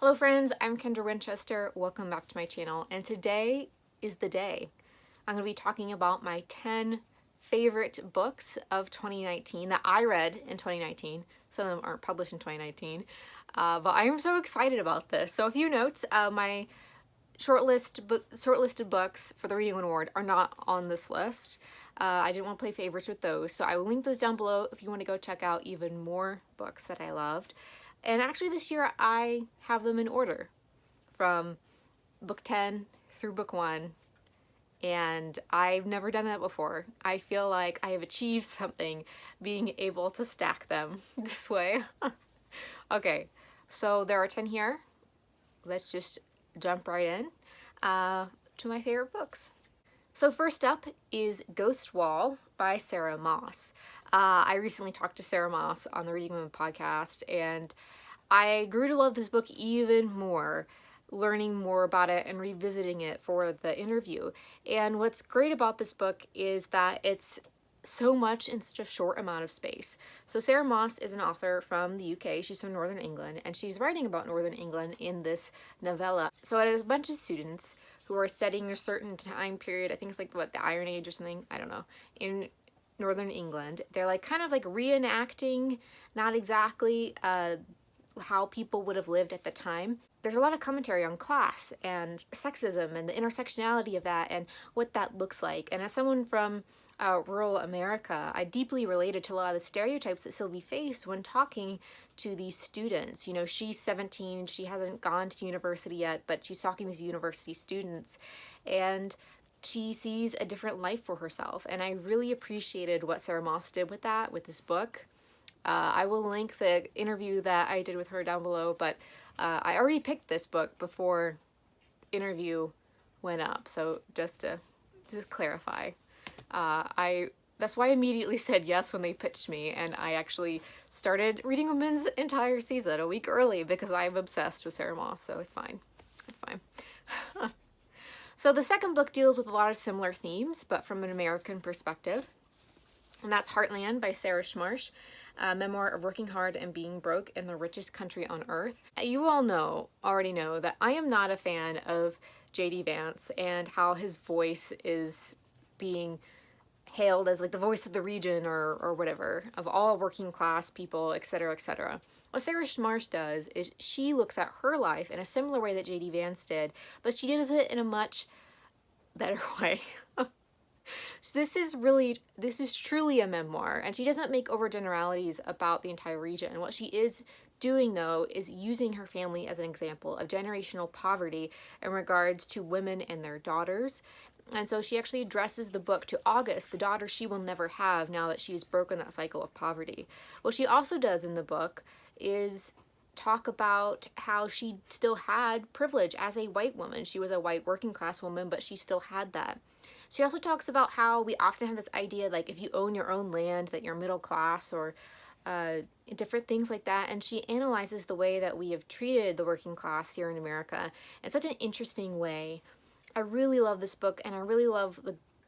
Hello friends, I'm Kendra Winchester. Welcome back to my channel, and today is the day. I'm going to be talking about my 10 favorite books of 2019 that I read in 2019. Some of them aren't published in 2019, but I am so excited about this. So a few notes, my shortlisted books for the Reading Award are not on this list. I didn't want to play favorites with those, so I will link those down below if you want to go check out even more books that I loved. And actually this year I have them in order from book 10 through book 1, and I've never done that before. I feel like I have achieved something being able to stack them this way. Okay, so there are 10 here. Let's just jump right in to my favorite books. So first up is Ghost Wall by Sarah Moss. I recently talked to Sarah Moss on the Reading Women podcast, and I grew to love this book even more, learning more about it and revisiting it for the interview. And what's great about this book is that it's so much in such a short amount of space. So Sarah Moss is an author from the UK. She's from Northern England, and she's writing about Northern England in this novella. So it has a bunch of students who are studying a certain time period. I think it's like the Iron Age or something. I don't know. In Northern England, they're like kind of like reenacting, not exactly how people would have lived at the time. There's a lot of commentary on class and sexism and the intersectionality of that and what that looks like. And as someone from rural America, I deeply related to a lot of the stereotypes that Sylvie faced when talking to these students. You know, she's 17, she hasn't gone to university yet, but she's talking to these university students, and she sees a different life for herself. And I really appreciated what Sarah Moss did with that, with this book. I will link the interview that I did with her down below, but I already picked this book before interview went up, so just to clarify. That's why I immediately said yes when they pitched me, and I actually started Reading Women's entire season a week early because I'm obsessed with Sarah Moss, so it's fine. It's fine. So the second book deals with a lot of similar themes, but from an American perspective, and that's Heartland by Sarah Schmarsh, a memoir of working hard and being broke in the richest country on earth. You all already know that I am not a fan of J.D. Vance and how his voice is being hailed as like the voice of the region or whatever, of all working class people, etc., etc. What Sarah Schmarsh does is she looks at her life in a similar way that J.D. Vance did, but she does it in a much better way. So this is truly a memoir, and she doesn't make overgeneralities about the entire region. And what she is doing, though, is using her family as an example of generational poverty in regards to women and their daughters. And so she actually addresses the book to August, the daughter she will never have now that she's broken that cycle of poverty. What she also does in the book is talk about how she still had privilege as a white woman. She was a white working class woman, but she still had that. She also talks about how we often have this idea like if you own your own land that you're middle class, or different things like that, and she analyzes the way that we have treated the working class here in America in such an interesting way. I really love this book, and I really love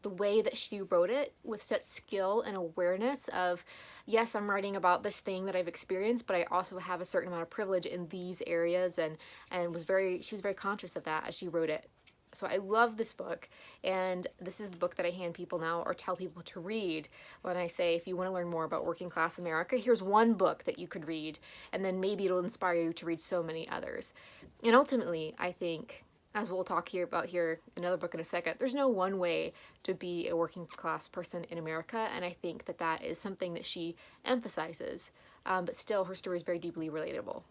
the way that she wrote it with such skill and awareness of, yes, I'm writing about this thing that I've experienced, but I also have a certain amount of privilege in these areas, and she was very conscious of that as she wrote it. So I love this book, and this is the book that I hand people now or tell people to read when I say, if you want to learn more about working class America, here's one book that you could read, and then maybe it'll inspire you to read so many others. And ultimately, I think, as we'll talk about another book in a second, there's no one way to be a working class person in America, and I think that that is something that she emphasizes, but still her story is very deeply relatable.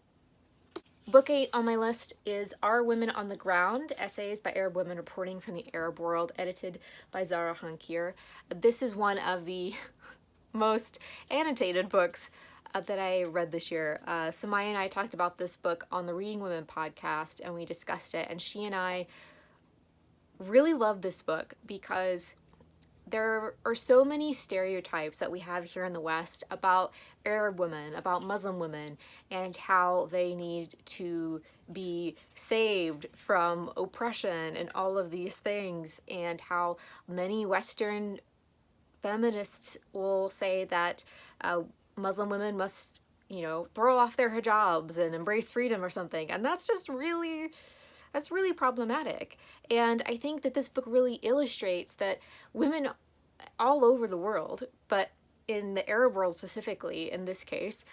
Book 8 on my list is Are Women on the Ground? Essays by Arab Women Reporting from the Arab World, edited by Zara Hankir. This is one of the most annotated books that I read this year. Samaya and I talked about this book on the Reading Women podcast, and we discussed it, and she and I really love this book because there are so many stereotypes that we have here in the West about Arab women, about Muslim women, and how they need to be saved from oppression and all of these things, and how many Western feminists will say that Muslim women must you know, throw off their hijabs and embrace freedom or something. And that's just really, that's really problematic. And I think that this book really illustrates that women all over the world, but in the Arab world specifically, in this case,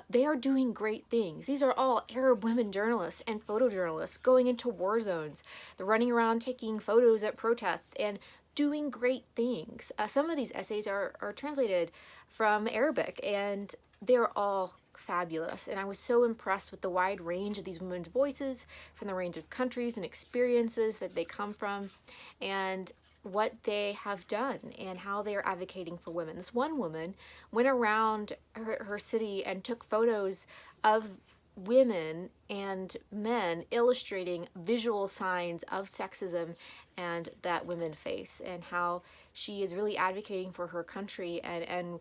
they are doing great things. These are all Arab women journalists and photojournalists going into war zones. They're running around taking photos at protests and doing great things. Some of these essays are translated from Arabic, and they're all fabulous. And I was so impressed with the wide range of these women's voices from the range of countries and experiences that they come from, and what they have done and how they are advocating for women. This one woman went around her city and took photos of women and men illustrating visual signs of sexism and that women face, and how she is really advocating for her country. And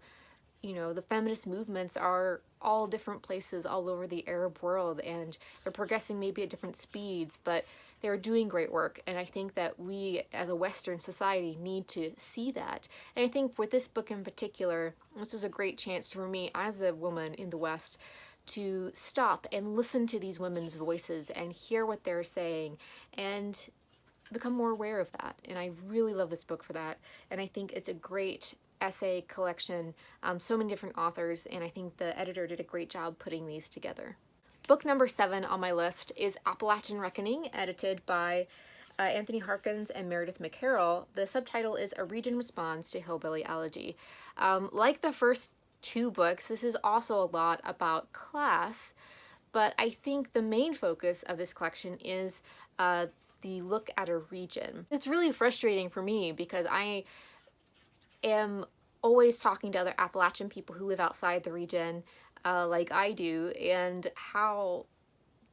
you know, the feminist movements are all different places all over the Arab world, and they're progressing maybe at different speeds, but they're doing great work. And I think that we as a Western society need to see that. And I think with this book in particular, this was a great chance for me as a woman in the West to stop and listen to these women's voices and hear what they're saying and become more aware of that. And I really love this book for that. And I think it's a great essay collection, so many different authors, and I think the editor did a great job putting these together. Book number 7 on my list is Appalachian Reckoning, edited by Anthony Harkins and Meredith McCarroll. The subtitle is A Region Responds to Hillbilly Elegy. Like the first 2 books, this is also a lot about class, but I think the main focus of this collection is the look at a region. It's really frustrating for me because I am always talking to other Appalachian people who live outside the region, like I do, and how,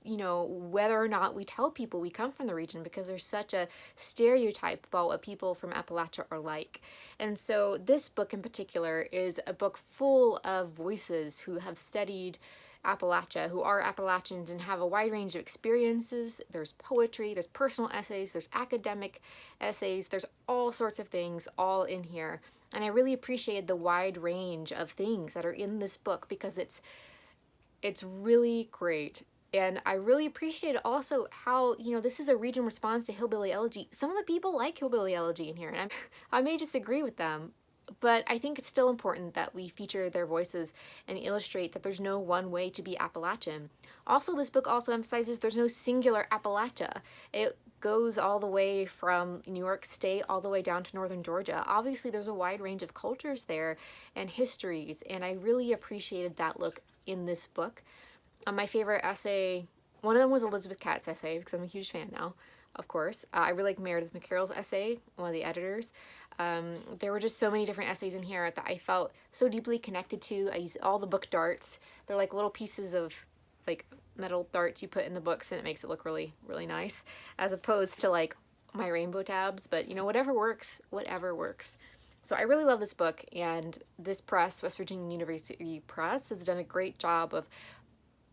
you know, whether or not we tell people we come from the region, because there's such a stereotype about what people from Appalachia are like. And so this book in particular is a book full of voices who have studied Appalachia, who are Appalachians and have a wide range of experiences. There's poetry, there's personal essays, there's academic essays, there's all sorts of things all in here. And I really appreciated the wide range of things that are in this book because it's really great. And I really appreciate also how, you know, this is a region responds to hillbilly elegy. Some of the people like hillbilly elegy in here, and I may disagree with them, but I think it's still important that we feature their voices and illustrate that there's no one way to be Appalachian. Also, this book also emphasizes there's no singular Appalachia. It goes all the way from New York State all the way down to northern Georgia. Obviously, there's a wide range of cultures there and histories, and I really appreciated that look in this book. My favorite essay, one of them was Elizabeth Catt's essay, because I'm a huge fan now, of course. I really like Meredith McCarroll's essay, one of the editors. There were just so many different essays in here that I felt so deeply connected to. I used all the book darts. They're like little pieces of like metal darts you put in the books, and it makes it look really, really nice, as opposed to like my rainbow tabs. But you know, whatever works, whatever works. So I really love this book, and this press, West Virginia University Press, has done a great job of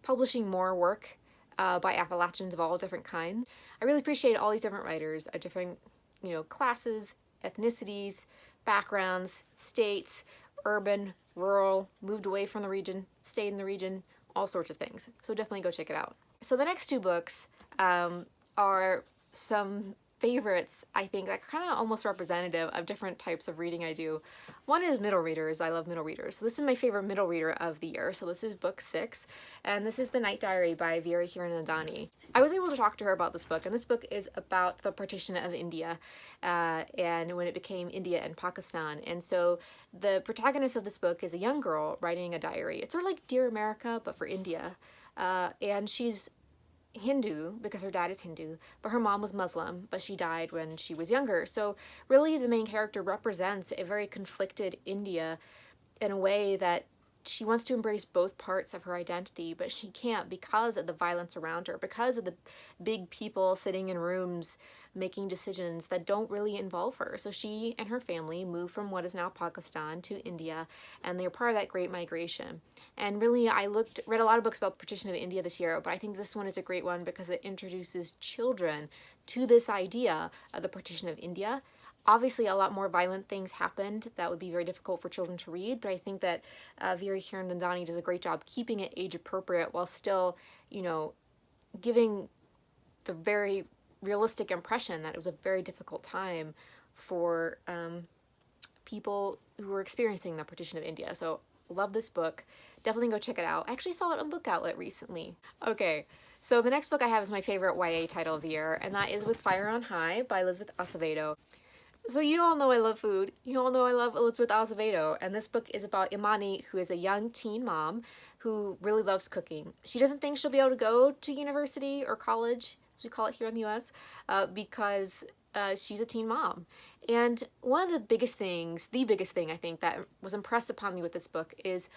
publishing more work by Appalachians of all different kinds. I really appreciate all these different writers of different, you know, classes, ethnicities, backgrounds, states, urban, rural, moved away from the region, stayed in the region, all sorts of things. So definitely go check it out. So the next 2 books are some favorites, I think, that are kind of almost representative of different types of reading I do. One is middle readers. I love middle readers. So this is my favorite middle reader of the year. So this is book 6, and this is The Night Diary by Veera Hiranandani. I was able to talk to her about this book, and this book is about the partition of India and when it became India and Pakistan. And so the protagonist of this book is a young girl writing a diary. It's sort of like Dear America, but for India. And she's Hindu because her dad is Hindu, but her mom was Muslim, but she died when she was younger. So really the main character represents a very conflicted India in a way that she wants to embrace both parts of her identity, but she can't because of the violence around her, because of the big people sitting in rooms making decisions that don't really involve her. So she and her family moved from what is now Pakistan to India, and they're part of that great migration. And really, I read a lot of books about the partition of India this year, but I think this one is a great one because it introduces children to this idea of the partition of India. Obviously, a lot more violent things happened that would be very difficult for children to read, but I think that Vera Kieran-Landani does a great job keeping it age appropriate while still, you know, giving the very realistic impression that it was a very difficult time for people who were experiencing the partition of India. So love this book. Definitely go check it out. I actually saw it on Book Outlet recently. Okay, so the next book I have is my favorite YA title of the year, and that is With Fire on High by Elizabeth Acevedo. So you all know I love food. You all know I love Elizabeth Acevedo, and this book is about Imani, who is a young teen mom who really loves cooking. She doesn't think she'll be able to go to university or college, as we call it here in the US, because she's a teen mom. And one of the biggest thing I think that was impressed upon me with this book is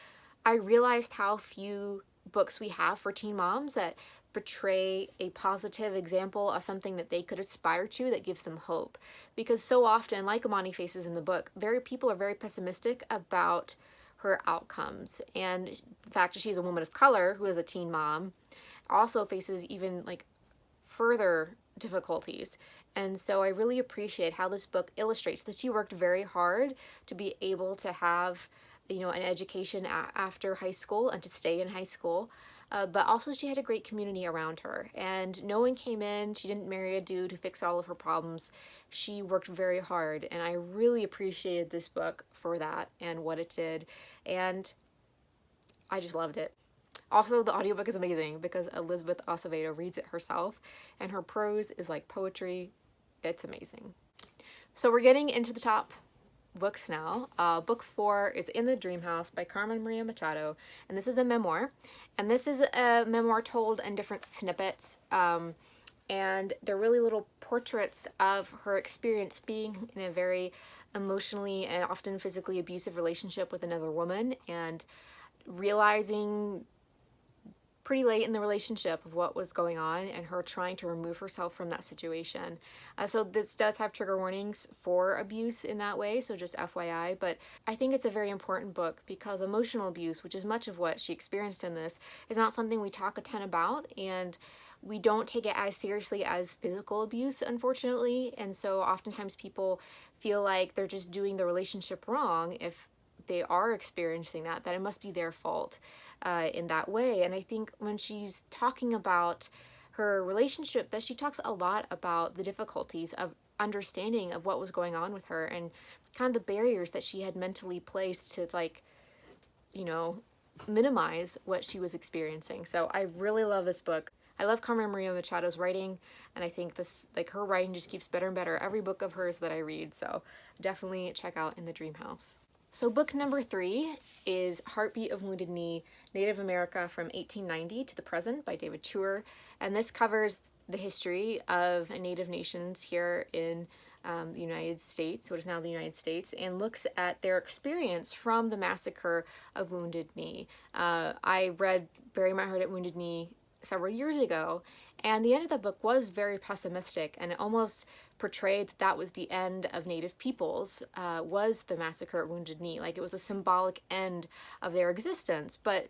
I realized how few books we have for teen moms that portray a positive example of something that they could aspire to that gives them hope. Because so often, like Imani faces in the book, people are very pessimistic about her outcomes. And the fact that she's a woman of color who is a teen mom also faces even like further difficulties. And so I really appreciate how this book illustrates that she worked very hard to be able to have, you know, an education after high school and to stay in high school. But also she had a great community around her, and no one came in. She didn't marry a dude who fixed all of her problems. She worked very hard, and I really appreciated this book for that and what it did, and I just loved it. Also, the audiobook is amazing because Elizabeth Acevedo reads it herself, and her prose is like poetry. It's amazing. So we're getting into the top books now. Book 4 is In the Dreamhouse by Carmen Maria Machado, and this is a memoir. And this is a memoir told in different snippets, and they're really little portraits of her experience being in a very emotionally and often physically abusive relationship with another woman, and realizing pretty late in the relationship of what was going on and her trying to remove herself from that situation. So this does have trigger warnings for abuse in that way, so just FYI, but I think it's a very important book because emotional abuse, which is much of what she experienced in this, is not something we talk a ton about, and we don't take it as seriously as physical abuse, unfortunately, and so oftentimes people feel like they're just doing the relationship wrong if they are experiencing that it must be their fault in that way. And I think when she's talking about her relationship, that she talks a lot about the difficulties of understanding of what was going on with her and kind of the barriers that she had mentally placed to, like, you know, minimize what she was experiencing. So I really love this book. I love Carmen Maria Machado's writing, and I think this, like, her writing just keeps better and better every book of hers that I read. So definitely check out In the Dreamhouse. So book number 3 is Heartbeat of Wounded Knee, Native America from 1890 to the Present by David Chuer. And this covers the history of Native nations here in the United States, what is now the United States, and looks at their experience from the massacre of Wounded Knee. I read Bury My Heart at Wounded Knee several years ago, and the end of the book was very pessimistic, and it almost portrayed that was the end of Native peoples, was the massacre at Wounded Knee. Like, it was a symbolic end of their existence. But,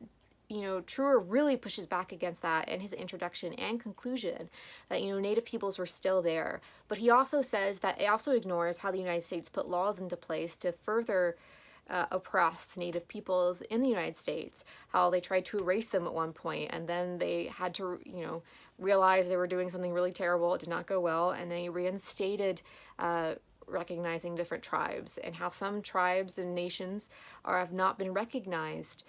you know, Truer really pushes back against that in his introduction and conclusion, that, you know, Native peoples were still there. But he also says that it also ignores how the United States put laws into place to further oppress Native peoples in the United States, how they tried to erase them at one point, and then they had to, you know, realize they were doing something really terrible. It did not go well, and they reinstated recognizing different tribes, and how some tribes and nations have not been recognized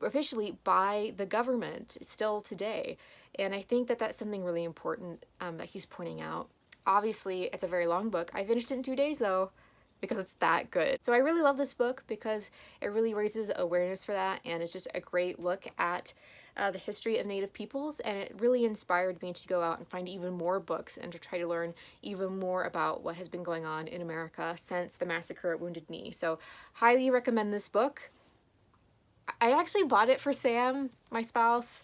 officially by the government still today. And I think that that's something really important that he's pointing out. Obviously, it's a very long book. I finished it in 2 days, though, because it's that good. So I really love this book because it really raises awareness for that, and it's just a great look at the history of Native peoples, and it really inspired me to go out and find even more books and to try to learn even more about what has been going on in America since the massacre at Wounded Knee. So highly recommend this book. I actually bought it for Sam, my spouse,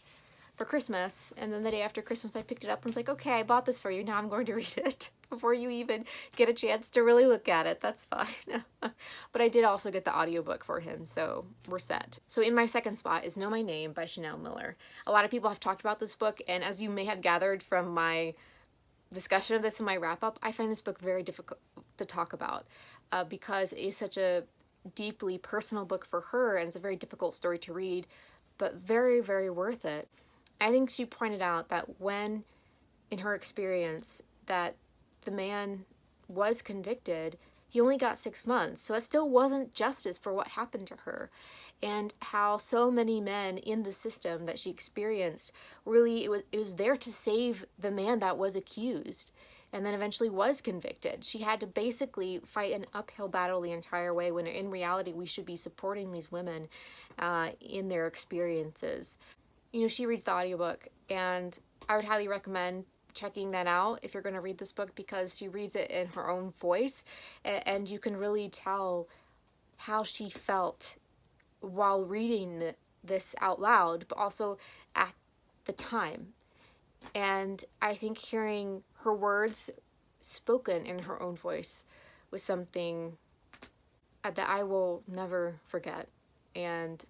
for Christmas, and then the day after Christmas I picked it up and was like, okay, I bought this for you, now I'm going to read it before you even get a chance to really look at it. That's fine. But I did also get the audiobook for him, so we're set. So in my second spot is Know My Name by Chanel Miller. A lot of people have talked about this book, and as you may have gathered from my discussion of this in my wrap-up, I find this book very difficult to talk about because it is such a deeply personal book for her, and it's a very difficult story to read, but very, very worth it. I think she pointed out that when, in her experience, that the man was convicted, he only got 6 months. So that still wasn't justice for what happened to her. And how so many men in the system that she experienced, really, it was there to save the man that was accused and then eventually was convicted. She had to basically fight an uphill battle the entire way, when in reality we should be supporting these women in their experiences. You know, she reads the audiobook, and I would highly recommend checking that out if you're going to read this book, because she reads it in her own voice, and you can really tell how she felt while reading this out loud, but also at the time. And I think hearing her words spoken in her own voice was something that I will never forget. And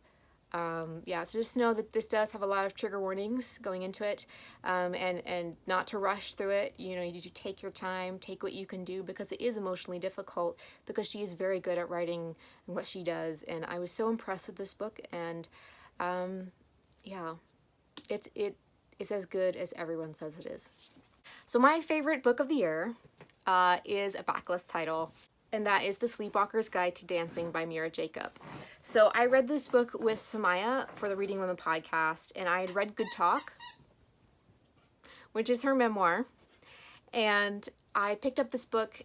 yeah, so just know that this does have a lot of trigger warnings going into it, and not to rush through it. You know, you need to take your time, take what you can do, because it is emotionally difficult, because she is very good at writing what she does. And I was so impressed with this book, and yeah, it's as good as everyone says it is. So my favorite book of the year is a backlist title, and that is The Sleepwalker's Guide to Dancing by Mira Jacob. So I read this book with Samaya for the Reading Women podcast, and I had read Good Talk, which is her memoir, and I picked up this book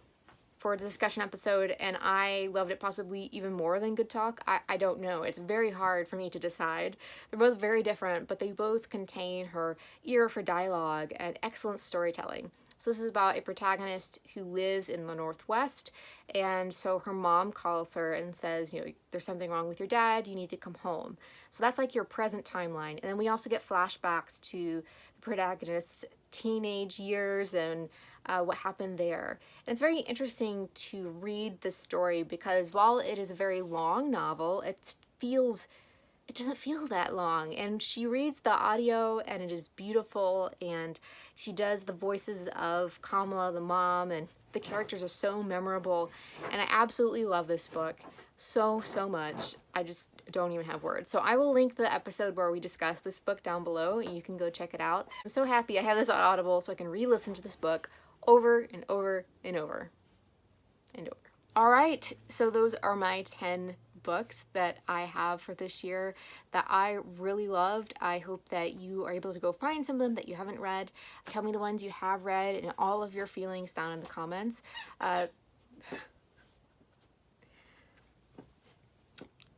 for the discussion episode, and I loved it possibly even more than Good Talk. I don't know. It's very hard for me to decide. They're both very different, but they both contain her ear for dialogue and excellent storytelling. So this is about a protagonist who lives in the Northwest, and so her mom calls her and says, you know, there's something wrong with your dad, you need to come home. So that's like your present timeline. And then we also get flashbacks to the protagonist's teenage years and what happened there. And it's very interesting to read this story, because while it is a very long novel, it doesn't feel that long. And she reads the audio, and it is beautiful, and she does the voices of Kamala, the mom, and the characters are so memorable. And I absolutely love this book so much. I just don't even have words. So I will link the episode where we discuss this book down below, and you can go check it out. I'm so happy I have this on Audible, so I can re-listen to this book over and over and over and over. All right, so those are my 10 books that I have for this year that I really loved. I hope that you are able to go find some of them that you haven't read. Tell me the ones you have read and all of your feelings down in the comments.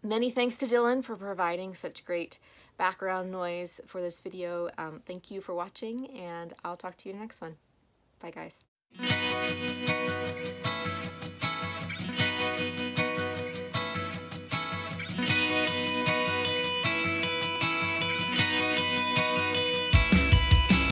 Many thanks to Dylan for providing such great background noise for this video. Thank you for watching, and I'll talk to you in the next one. Bye, guys.